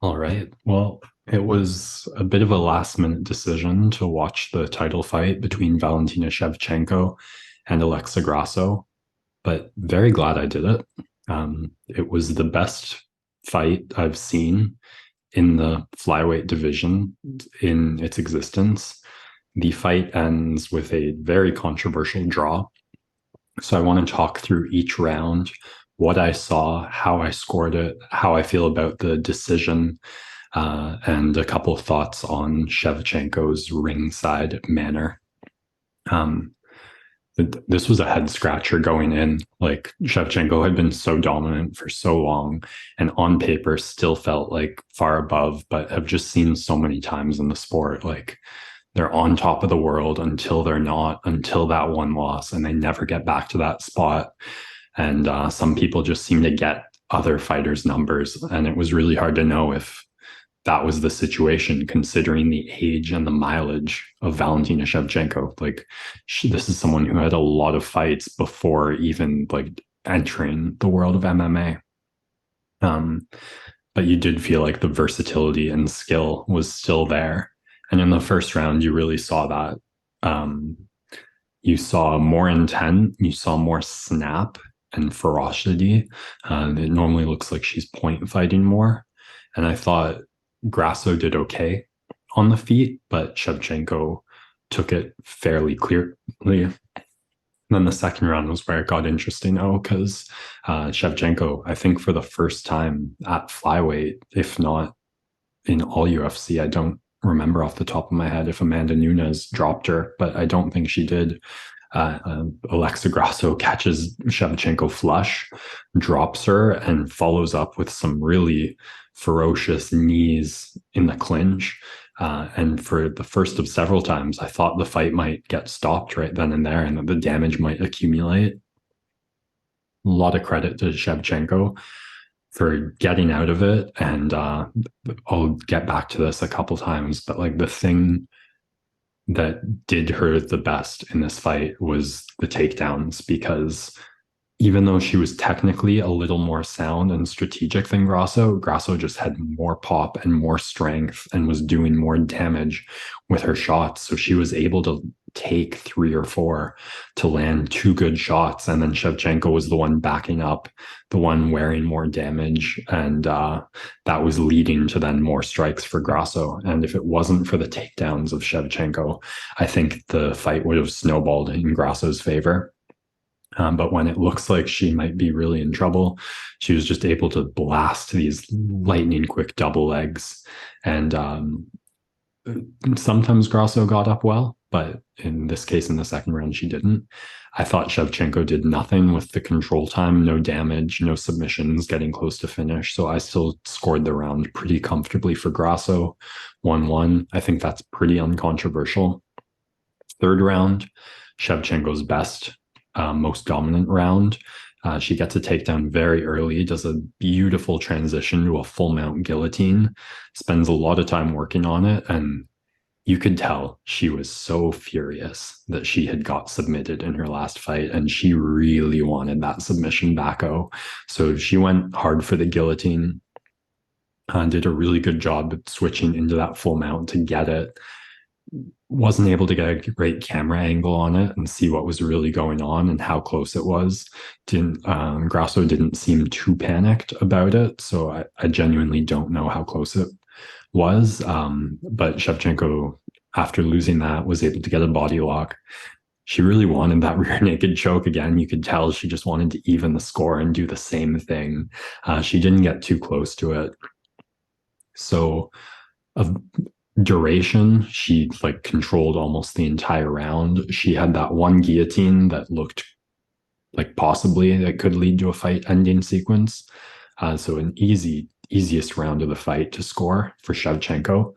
All right. Well, it was a bit of a last minute decision to watch the title fight between Valentina Shevchenko and Alexa Grasso, but very glad I did it. It was the best fight I've seen in the flyweight division in its existence. The fight ends with a very controversial draw. So I want to talk through each round, what I saw, how I scored it, how I feel about the decision, and a couple of thoughts on Shevchenko's ringside manner. Um, this was a head scratcher going in. Like Shevchenko had been so dominant for so long, and on paper still felt like far above, but have just seen so many times in the sport. Like they're on top of the world until they're not, until that one loss, and they never get back to that spot. And some people just seem to get other fighters' numbers, and it was really hard to know if that was the situation, considering the age and the mileage of Valentina Shevchenko. Like, this is someone who had a lot of fights before even like entering the world of MMA. Um, but you did feel like the versatility and skill was still there. And in the first round, you really saw that. Um, you saw more intent, you saw more snap and ferocity. It normally looks like she's point fighting more. And I thought Grasso did okay on the feet, but Shevchenko took it fairly clearly. Then the second round was where it got interesting, because Shevchenko, I think for the first time at flyweight, if not in all UFC, I don't remember off the top of my head if Amanda Nunes dropped her, but I don't think she did. Alexa Grasso catches Shevchenko flush, drops her, and follows up with some really ferocious knees in the clinch. And for the first of several times, I thought the fight might get stopped right then and there and that the damage might accumulate. A lot of credit to Shevchenko for getting out of it. And I'll get back to this a couple times, but like the thing that did her the best in this fight was the takedowns, because even though she was technically a little more sound and strategic than Grasso, Grasso just had more pop and more strength and was doing more damage with her shots. So she was able to take 3 or 4 to land 2 good shots. And then Shevchenko was the one backing up, the one wearing more damage. And that was leading to then more strikes for Grasso. And if it wasn't for the takedowns of Shevchenko, I think the fight would have snowballed in Grasso's favor. But when it looks like she might be really in trouble, she was just able to blast these lightning quick double legs. And sometimes Grasso got up well, but in this case, in the second round, she didn't. I thought Shevchenko did nothing with the control time, no damage, no submissions, getting close to finish. So I still scored the round pretty comfortably for Grasso, 1-1. I think that's pretty uncontroversial. Third round, Shevchenko's best, most dominant round. She gets a takedown very early, does a beautiful transition to a full mount guillotine, spends a lot of time working on it. And you could tell she was so furious that she had got submitted in her last fight. And she really wanted that submission back. So she went hard for the guillotine, did a really good job switching into that full mount to get it. Wasn't able to get a great camera angle on it and see what was really going on and how close it was. Grasso didn't seem too panicked about it, so I genuinely don't know how close it was. But Shevchenko, after losing that, was able to get a body lock. She really wanted that rear naked choke again. You could tell she just wanted to even the score and do the same thing. She didn't get too close to it. So of duration, she like controlled almost the entire round. She had that one guillotine that looked like possibly that could lead to a fight ending sequence. So an easiest round of the fight to score for Shevchenko.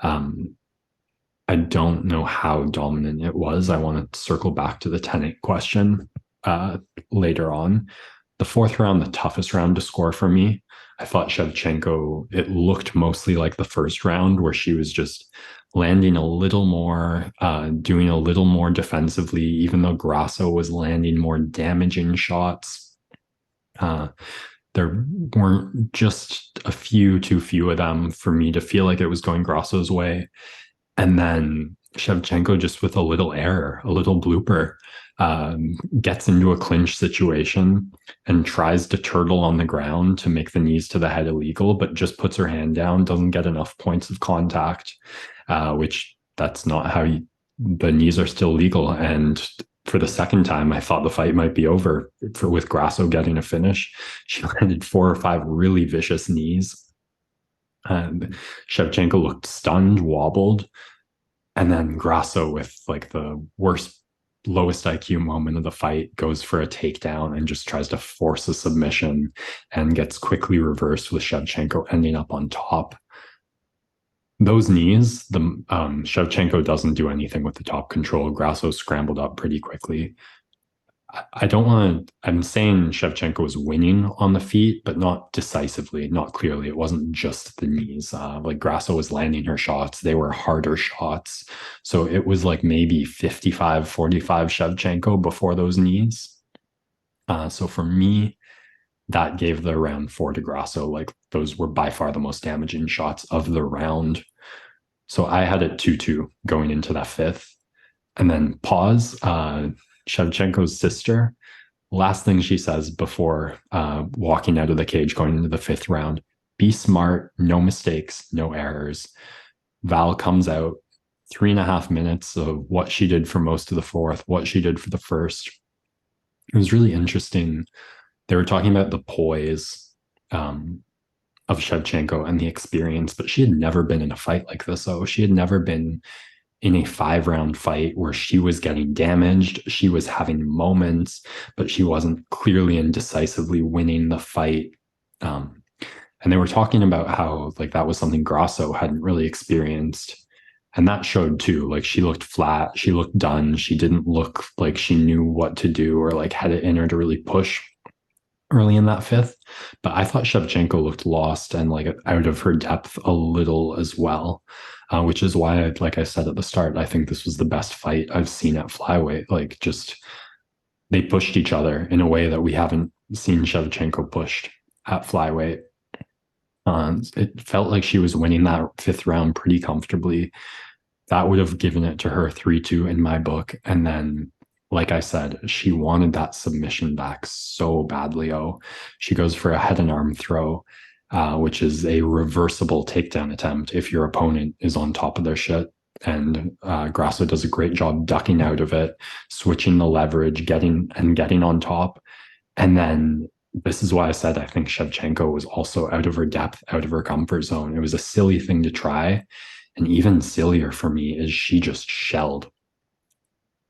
I don't know how dominant it was. I want to circle back to the 10-8 question later on. The fourth round, the toughest round to score for me. I thought Shevchenko, it looked mostly like the first round where she was just landing a little more, doing a little more defensively, even though Grasso was landing more damaging shots. There weren't just a few too few of them for me to feel like it was going Grasso's way. And then Shevchenko, just with a little error, a little blooper, gets into a clinch situation and tries to turtle on the ground to make the knees to the head illegal, but just puts her hand down, doesn't get enough points of contact, which that's not how the knees are still legal. And for the second time, I thought the fight might be over with Grasso getting a finish. She landed 4 or 5 really vicious knees. And Shevchenko looked stunned, wobbled, and then Grasso, with like the lowest IQ moment of the fight, goes for a takedown and just tries to force a submission and gets quickly reversed with Shevchenko ending up on top. Those knees, the Shevchenko doesn't do anything with the top control. Grasso scrambled up pretty quickly. I don't want to, I'm saying Shevchenko was winning on the feet, but not decisively, not clearly. It wasn't just the knees. Like Grasso was landing her shots. They were harder shots. So it was like maybe 55-45 Shevchenko before those knees. So for me, that gave the round 4 to Grasso. Like those were by far the most damaging shots of the round. So I had it 2-2 going into that 5th. And then pause. Shevchenko's sister, last thing she says before walking out of the cage going into the 5th round: be smart, no mistakes, no errors. Val comes out, 3.5 minutes of what she did for most of the 4th, what she did for the 1st. It was really interesting. They were talking about the poise of Shevchenko and the experience, but she had never been in a fight like this. So she had never been in a 5-round fight where she was getting damaged. She was having moments, but she wasn't clearly and decisively winning the fight. And they were talking about how like that was something Grasso hadn't really experienced. And that showed too. Like she looked flat, she looked done. She didn't look like she knew what to do or like had it in her to really push early in that 5th. But I thought Shevchenko looked lost and like out of her depth a little as well. Which is why, like I said at the start, I think this was the best fight I've seen at flyweight. Like just they pushed each other in a way that we haven't seen Shevchenko pushed at flyweight. It felt like she was winning that 5th round pretty comfortably. That would have given it to her 3-2 in my book. And then, like I said, she wanted that submission back so badly. Oh, she goes for a head and arm throw, which is a reversible takedown attempt if your opponent is on top of their shit. And Grasso does a great job ducking out of it, switching the leverage, getting on top. And then this is why I said I think Shevchenko was also out of her depth, out of her comfort zone. It was a silly thing to try. And even sillier for me is she just shelled.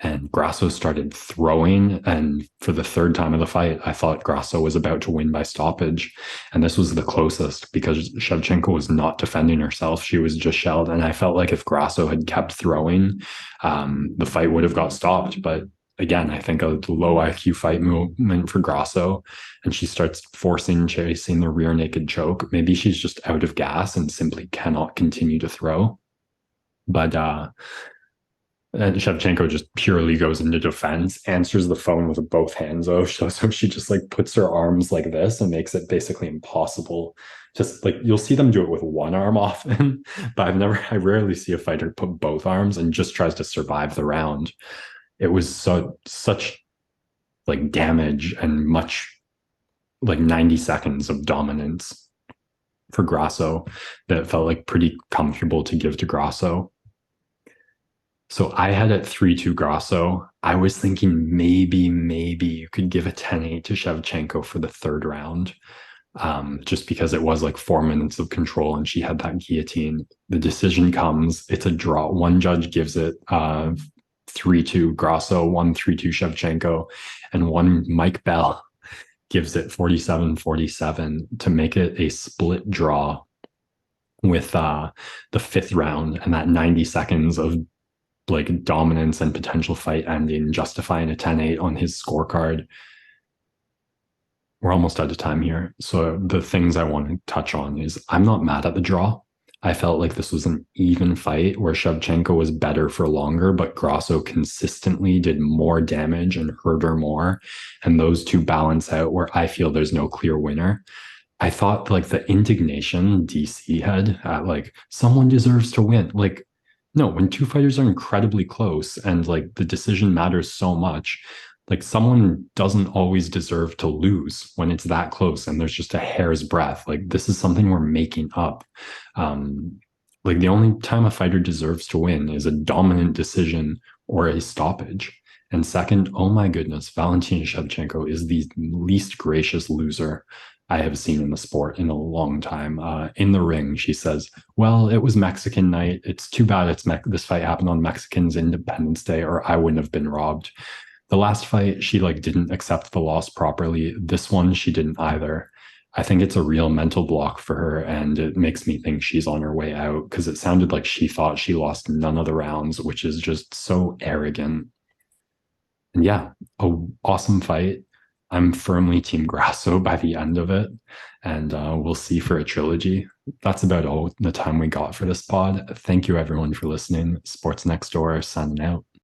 And Grasso started throwing. And for the 3rd time of the fight, I thought Grasso was about to win by stoppage. And this was the closest because Shevchenko was not defending herself. She was just shelled. And I felt like if Grasso had kept throwing, the fight would have got stopped. But again, I think a low IQ fight movement for Grasso. And she starts chasing the rear naked choke. Maybe she's just out of gas and simply cannot continue to throw. But and Shevchenko just purely goes into defense, answers the phone with both hands. So she just like puts her arms like this and makes it basically impossible. Just like you'll see them do it with one arm often, but I rarely see a fighter put both arms and just tries to survive the round. It was such like damage and much like 90 seconds of dominance for Grasso that it felt like pretty comfortable to give to Grasso. So I had it 3-2 Grasso. I was thinking maybe you could give a 10-8 to Shevchenko for the 3rd round, just because it was like 4 minutes of control and she had that guillotine. The decision comes, it's a draw. One judge gives it 3-2 Grasso, 1-3-2 Shevchenko, and one Mike Bell gives it 47-47 to make it a split draw with the 5th round and that 90 seconds of like dominance and potential fight ending, justifying a 10-8 on his scorecard. We're almost out of time here. So the things I want to touch on is I'm not mad at the draw. I felt like this was an even fight where Shevchenko was better for longer, but Grasso consistently did more damage and hurt her more. And those two balance out where I feel there's no clear winner. I thought like the indignation DC had at like someone deserves to win. Like, no, when two fighters are incredibly close and like the decision matters so much, like someone doesn't always deserve to lose when it's that close and there's just a hair's breadth. Like this is something we're making up. Um, like the only time a fighter deserves to win is a dominant decision or a stoppage. And second, oh my goodness, Valentina Shevchenko is the least gracious loser I have seen in the sport in a long time. In the ring, she says, "Well, it was Mexican night. It's too bad this fight happened on Mexicans' Independence Day, or I wouldn't have been robbed." The last fight, she like didn't accept the loss properly. This one, she didn't either. I think it's a real mental block for her, and it makes me think she's on her way out because it sounded like she thought she lost none of the rounds, which is just so arrogant. And yeah, a awesome fight. I'm firmly Team Grasso by the end of it, and we'll see for a trilogy. That's about all the time we got for this pod. Thank you, everyone, for listening. Sports Next Door signing out.